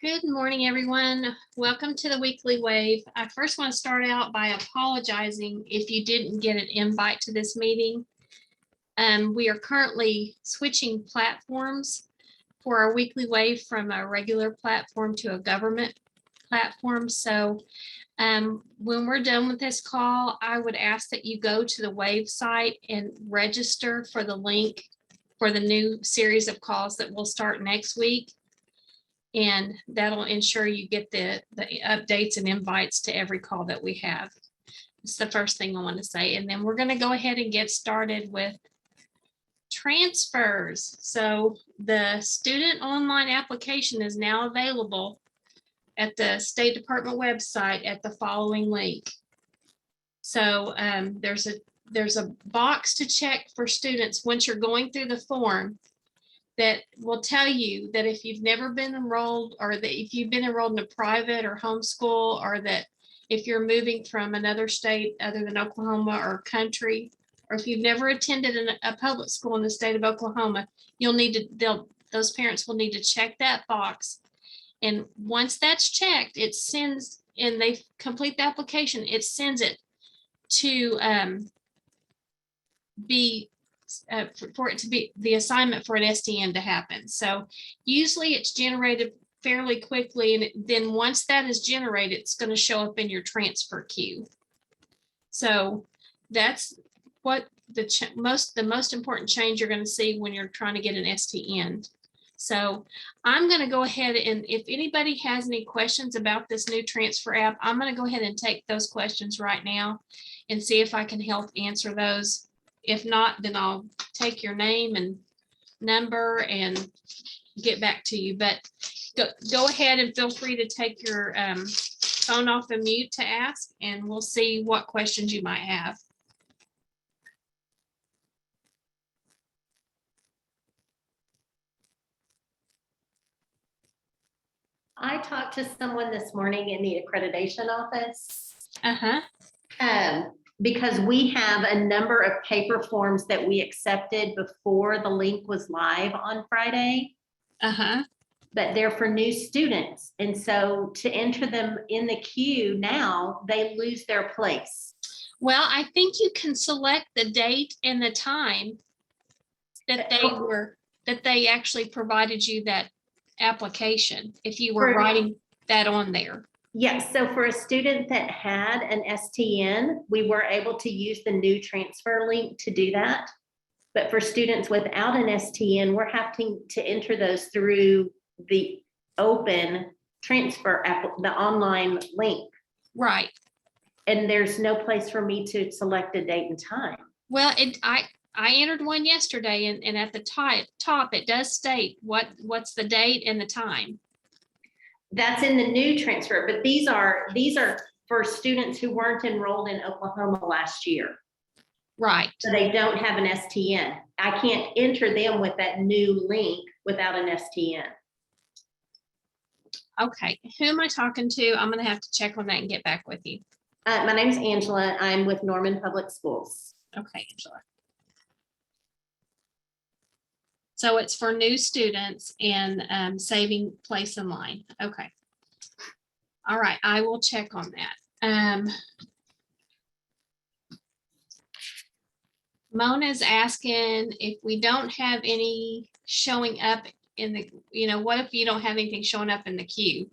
Good morning, everyone. Welcome to the weekly wave. I first want to start out by apologizing if you didn't get an invite to this meeting. We are currently switching platforms for our weekly wave from a regular platform to a government platform. So when we're done with this call, I would ask that you go to the wave site and register for the link for the new series of calls that will start next week. And that'll ensure you get the updates and invites to every call that we have. It's the first thing I want to say. And then we're going to go ahead and get started with transfers. So the student online application is now available at the State Department website at the following link. So there's a box to check for students once you're going through the form that will tell you that if you've never been enrolled, or that if you've been enrolled in a private or homeschool, or that if you're moving from another state other than Oklahoma or country, or if you've never attended a public school in the state of Oklahoma, those parents will need to check that box. And once that's checked, it sends, and they complete the application, it sends it to for it to be the assignment for an STN to happen. So usually it's generated fairly quickly, and then once that is generated, it's going to show up in your transfer queue. So that's what the most important change you're going to see when you're trying to get an STN. So I'm going to go ahead, and if anybody has any questions about this new transfer app, I'm going to go ahead and take those questions right now and see if I can help answer those. If not, then I'll take your name and number and get back to you. But go ahead and feel free to take your phone off of mute to ask, and we'll see what questions you might have. I talked to someone this morning in the accreditation office. Because we have a number of paper forms that we accepted before the link was live on Friday. But they're for new students. And so to enter them in the queue now, they lose their place. Well, I think you can select the date and the time that they actually provided you that application, if you were writing that on there. Yes, so for a student that had an STN, we were able to use the new transfer link to do that. But for students without an STN, we're having to enter those through the open transfer app, the online link. Right. And there's no place for me to select a date and time. Well, I entered one yesterday, and at the top it does state what's the date and the time. That's in the new transfer, but these are for students who weren't enrolled in Oklahoma last year. Right. So they don't have an STN. I can't enter them with that new link without an STN. Okay, who am I talking to? I'm going to have to check on that and get back with you. My name is Angela. I'm with Norman Public Schools. Okay, Angela. So it's for new students and saving place in line. Okay. All right, I will check on that. Mona's asking if we don't have any showing up in the, what if you don't have anything showing up in the queue?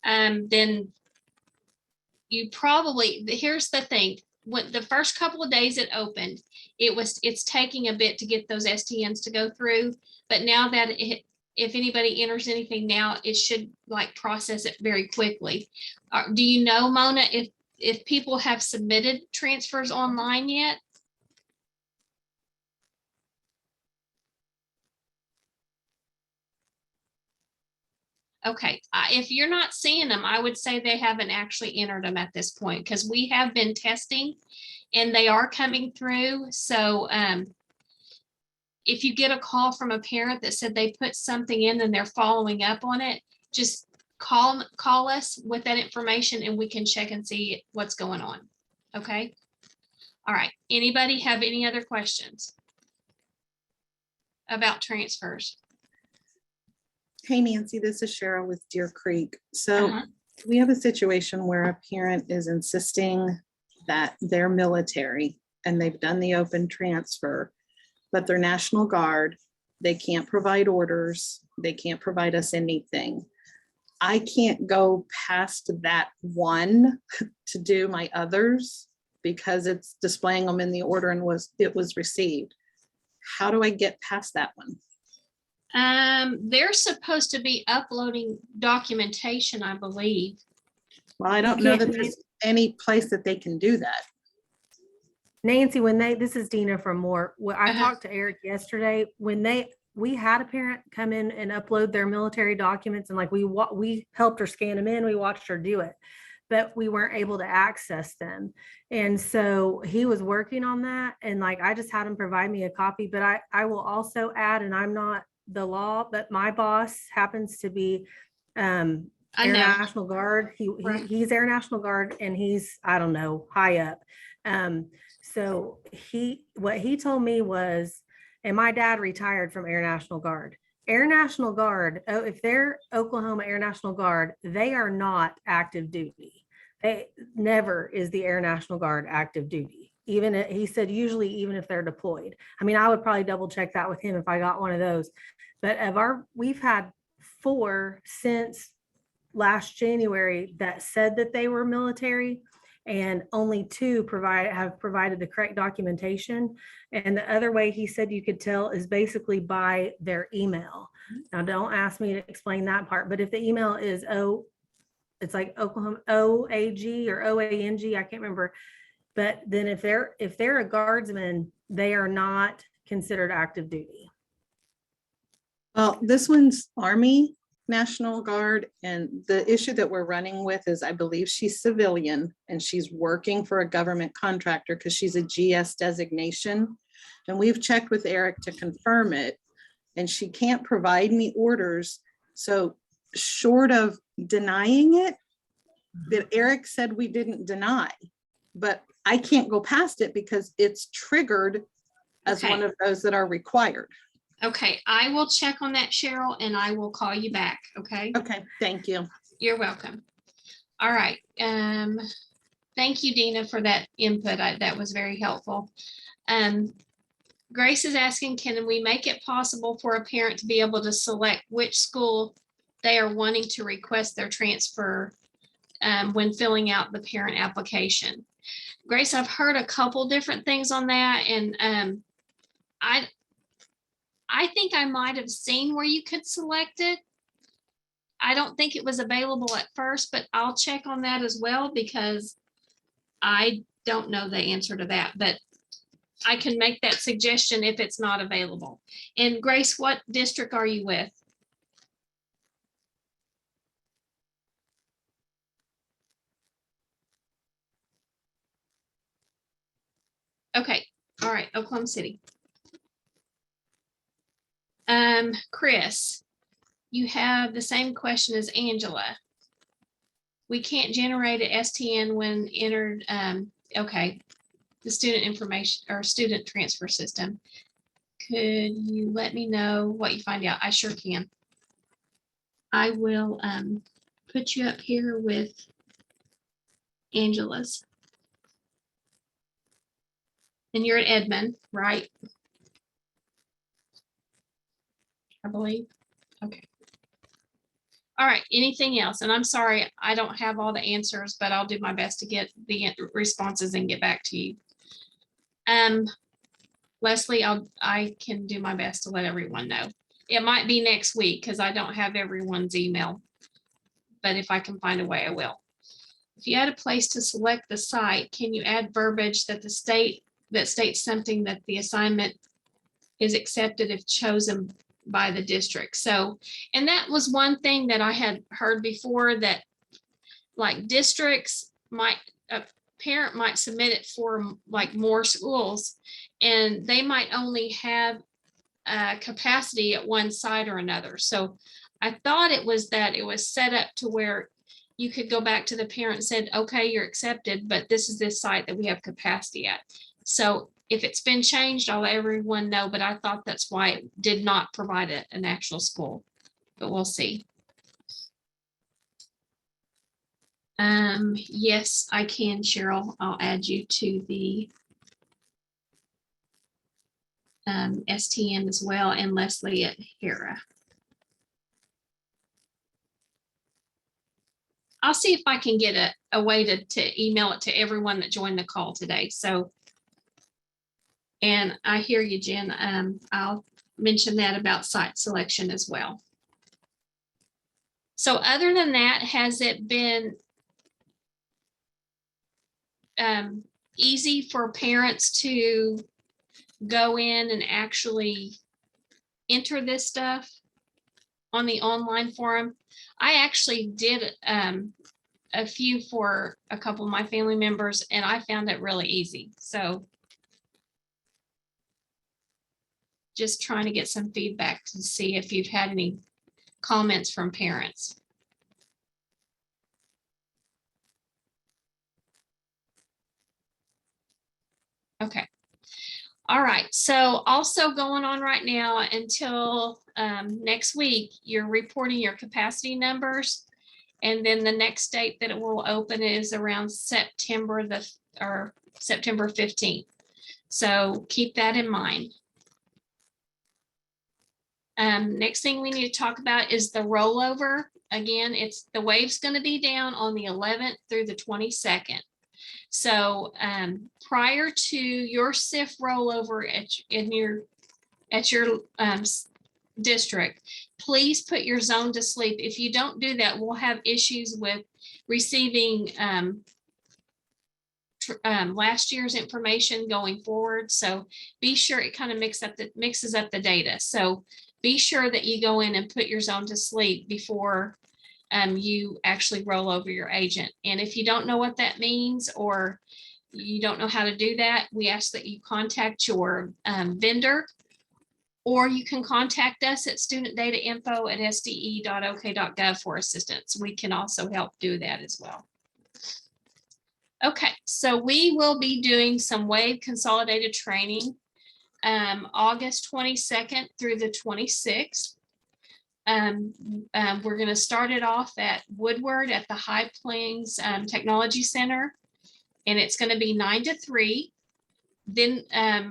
Then you probably, here's the thing. When the first couple of days it opened, it's taking a bit to get those STNs to go through, but now that if anybody enters anything now, it should process it very quickly. Do you know, Mona, if people have submitted transfers online yet? Okay, if you're not seeing them, I would say they haven't actually entered them at this point, because we have been testing and they are coming through. So if you get a call from a parent that said they put something in and they're following up on it, just call us with that information and we can check and see what's going on. Okay. All right. Anybody have any other questions about transfers? Hey Nancy, this is Cheryl with Deer Creek. So Uh-huh. we have a situation where a parent is insisting that they're military and they've done the open transfer, but they're National Guard. They can't provide orders. They can't provide us anything. I can't go past that one to do my others because it's displaying them in the order and it was received. How do I get past that one? They're supposed to be uploading documentation, I believe. Well, I don't know that there's any place that they can do that. Nancy, this is Dina from Moore. Well, I talked to Eric yesterday we had a parent come in and upload their military documents, and like we helped her scan them in, we watched her do it, but we weren't able to access them. And so he was working on that, and like I just had him provide me a copy. But I will also add, and I'm not the law, but my boss happens to be Air National Guard. He's Air National Guard, and he's, I don't know, high up. So what he told me was, and my dad retired from Air National Guard. Air National Guard, if they're Oklahoma Air National Guard, they are not active duty. Never is the Air National Guard active duty. He said, usually even if they're deployed. I mean, I would probably double check that with him if I got one of those. But we've had 4 since last January that said that they were military, and only 2 have provided the correct documentation. And the other way he said you could tell is basically by their email. Now, don't ask me to explain that part, but if the email is it's like Oklahoma OAG or OANG, I can't remember. But then if they're a guardsman, they are not considered active duty. Well, this one's Army National Guard, and the issue that we're running with is I believe she's civilian and she's working for a government contractor because she's a GS designation. And we've checked with Eric to confirm it, and she can't provide me orders. So short of denying it, that Eric said we didn't deny, but I can't go past it because it's triggered as one of those that are required. Okay, I will check on that, Cheryl, and I will call you back, okay? Okay, thank you. You're welcome. All right. Thank you, Dina, for that input. That was very helpful. Grace is asking, can we make it possible for a parent to be able to select which school they are wanting to request their transfer when filling out the parent application? Grace, I've heard a couple different things on that, and I think I might have seen where you could select it. I don't think it was available at first, but I'll check on that as well because I don't know the answer to that, but I can make that suggestion if it's not available. And Grace, what district are you with? Okay, all right, Oklahoma City. Chris, you have the same question as Angela. We can't generate an STN when entered, okay, the student information or student transfer system. Could you let me know what you find out? I sure can. I will put you up here with Angela's. And you're at Edmond, right? I believe. Okay. All right. Anything else? And I'm sorry, I don't have all the answers, but I'll do my best to get the responses and get back to you. Leslie, I can do my best to let everyone know. It might be next week because I don't have everyone's email, but if I can find a way, I will. If you add a place to select the site, can you add verbiage that states something that the assignment is accepted if chosen by the district? So, and that was one thing that I had heard before, that like districts might, a parent might submit it for like more schools, and they might only have capacity at one site or another. So I thought it was that it was set up to where you could go back to the parent and said, okay, you're accepted, but this is this site that we have capacity at. So if it's been changed, I'll let everyone know, but I thought that's why it did not provide an actual school. but we'll see. Yes, I can, Cheryl. I'll add you to the STN as well, and Leslie at Hera. I'll see if I can get a way to email it to everyone that joined the call today. So, and I hear you, Jen. I'll mention that about site selection as well. So other than that, has it been easy for parents to go in and actually enter this stuff on the online forum? I actually did a few for a couple of my family members, and I found it really easy. So just trying to get some feedback to see if you've had any comments from parents. Okay. All right. So also going on right now until next week, you're reporting your capacity numbers. And then the next date that it will open is around September 15th. So keep that in mind. Next thing we need to talk about is the rollover. Again, the wave's going to be down on the 11th through the 22nd. So prior to your SIF rollover at your district, please put your zone to sleep. If you don't do that, we'll have issues with receiving last year's information going forward. So be sure it kind of mixes up the data. So be sure that you go in and put your zone to sleep before you actually roll over your agent. And if you don't know what that means, or you don't know how to do that, we ask that you contact your vendor, or you can contact us at studentdatainfo@sde.ok.gov for assistance. We can also help do that as well. Okay, so we will be doing some WAVE consolidated training August 22nd through the 26th. We're going to start it off at Woodward at the High Plains Technology Center, and it's going to be 9 to 3. Then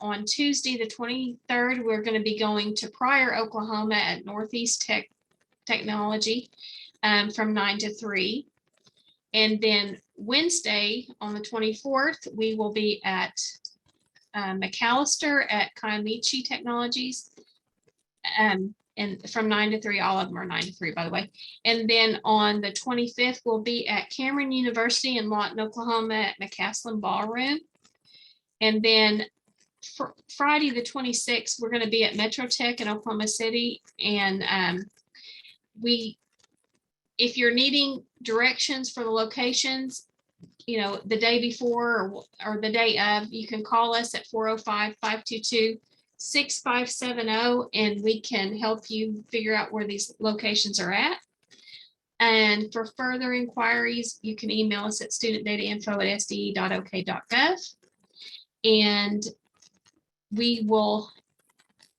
on Tuesday, the 23rd, we're going to be going to Pryor, Oklahoma at Northeast Technology from 9 to 3. And then Wednesday on the 24th, we will be at McAllister at Kiamichi Technologies. And from 9 to 3, all of them are 9 to 3, by the way. And then on the 25th, we'll be at Cameron University in Lawton, Oklahoma at McCaslin Ballroom. And then for Friday, the 26th, we're going to be at Metro Tech in Oklahoma City. And if you're needing directions for the locations, the day before or the day of, you can call us at 405-522-6570, and we can help you figure out where these locations are at. And for further inquiries, you can email us at studentdatainfo@sde.ok.gov. And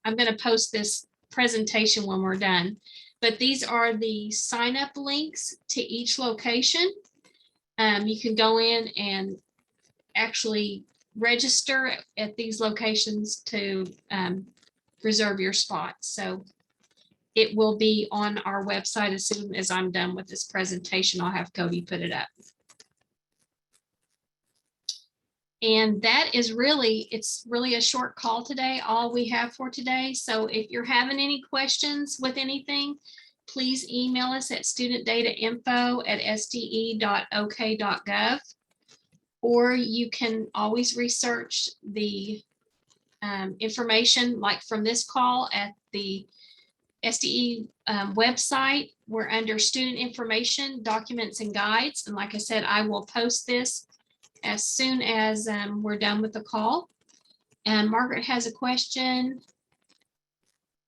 I'm going to post this presentation when we're done, but these are the sign up links to each location. You can go in and actually register at these locations to reserve your spot. So it will be on our website as soon as I'm done with this presentation. I'll have Cody put it up. And that is it's really a short call today, all we have for today. So if you're having any questions with anything, please email us at studentdatainfo@sde.ok.gov, or you can always research the information like from this call at the SDE website. We're under student information, documents and guides. And like I said, I will post this as soon as we're done with the call. And Margaret has a question.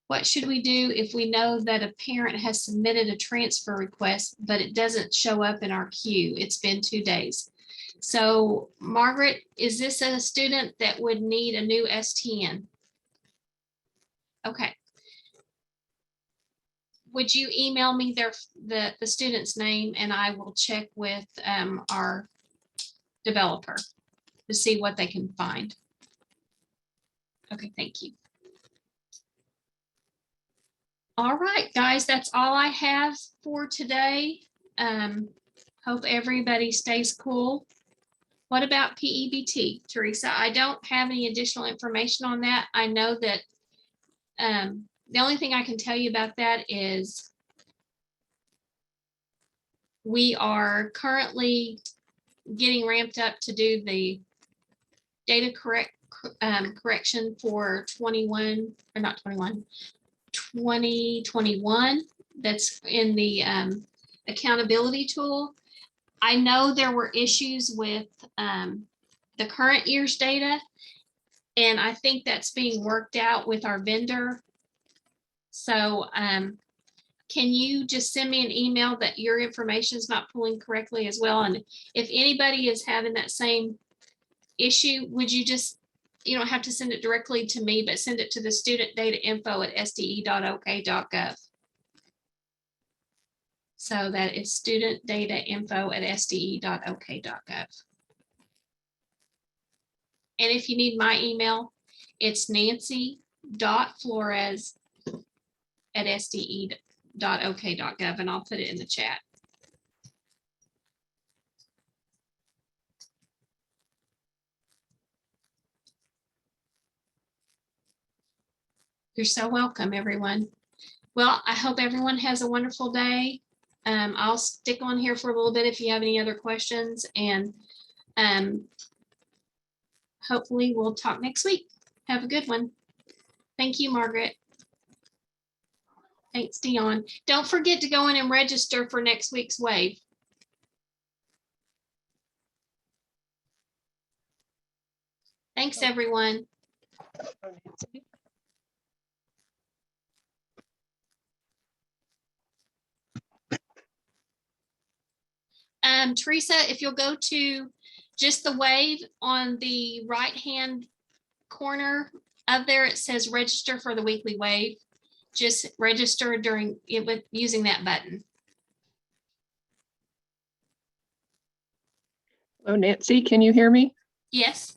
What should we do if we know that a parent has submitted a transfer request, but it doesn't show up in our queue? It's been 2 days. So Margaret, is this a student that would need a new STN? Okay. would you email me the student's name, and I will check with our developer to see what they can find. Okay, thank you. All right, guys, that's all I have for today. Hope everybody stays cool. What about PEBT, Teresa? I don't have any additional information on that. I know that the only thing I can tell you about that is we are currently getting ramped up to do the data correction for 2021. That's in the accountability tool. I know there were issues with the current year's data, and I think that's being worked out with our vendor. So can you just send me an email that your information is not pulling correctly as well? And if anybody is having that same issue, would you just, you don't have to send it directly to me, but send it to the studentdatainfo@sde.ok.gov. So that is studentdatainfo@sde.ok.gov. And if you need my email, it's nancy.flores@sde.ok.gov, and I'll put it in the chat. You're so welcome, everyone. Well, I hope everyone has a wonderful day. I'll stick on here for a little bit if you have any other questions, and hopefully we'll talk next week. Have a good one. Thank you, Margaret. Thanks, Dion. Don't forget to go in and register for next week's wave. Thanks, everyone. Teresa, if you'll go to just the wave on the right-hand corner of there, it says register for the weekly wave. Just register during it with using that button. Hello, Nancy, can you hear me? Yes.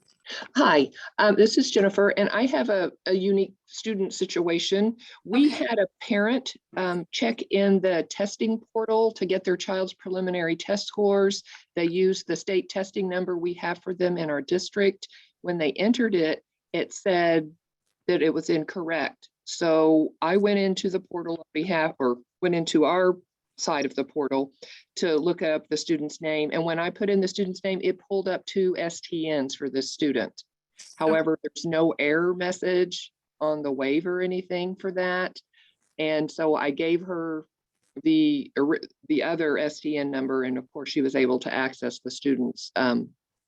Hi, this is Jennifer, and I have a unique student situation. We Okay. had a parent check in the testing portal to get their child's preliminary test scores. They used the state testing number we have for them in our district. When they entered it, it said that it was incorrect. So I went into the portal on behalf, or went into our side of the portal to look up the student's name. And when I put in the student's name, it pulled up 2 STNs for this student. However, there's no error message on the wave or anything for that. And so I gave her the other STN number, and of course she was able to access the student's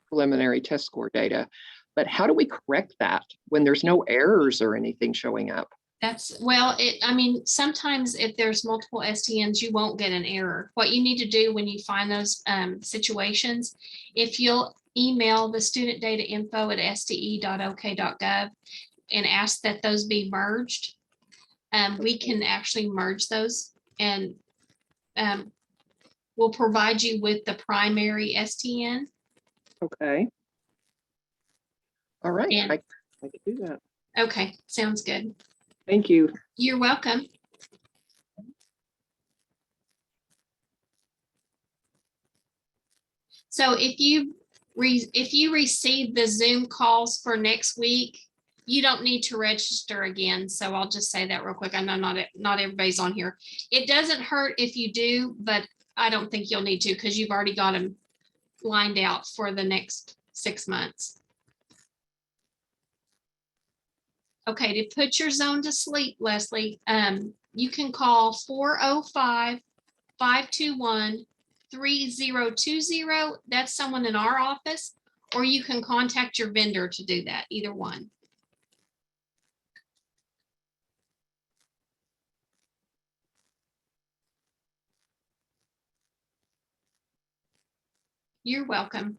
preliminary test score data. But how do we correct that when there's no errors or anything showing up? Well, I mean, sometimes if there's multiple STNs, you won't get an error. What you need to do when you find those situations, if you'll email the studentdatainfo@sde.ok.gov and ask that those be merged, we can actually merge those, and we'll provide you with the primary STN. Okay. All right, And- I can do that. Okay, sounds good. Thank you. You're welcome. So if you receive the Zoom calls for next week, you don't need to register again. So I'll just say that real quick. I know not everybody's on here. It doesn't hurt if you do, but I don't think you'll need to, because you've already got them lined out for the next 6 months. Okay, to put your zone to sleep, Leslie, you can call 405-521-3020. That's someone in our office, or you can contact your vendor to do that, either one. You're welcome.